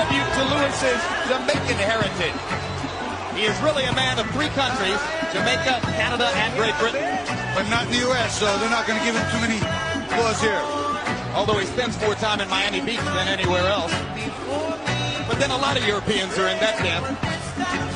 tribute to Lewis's Jamaican heritage. He is really a man of three countries, Jamaica, Canada, and Great Britain. But not in the U.S., so they're not going to give him too many applause here. Although he spends more time in Miami Beach than anywhere else. But then a lot of Europeans are in that camp.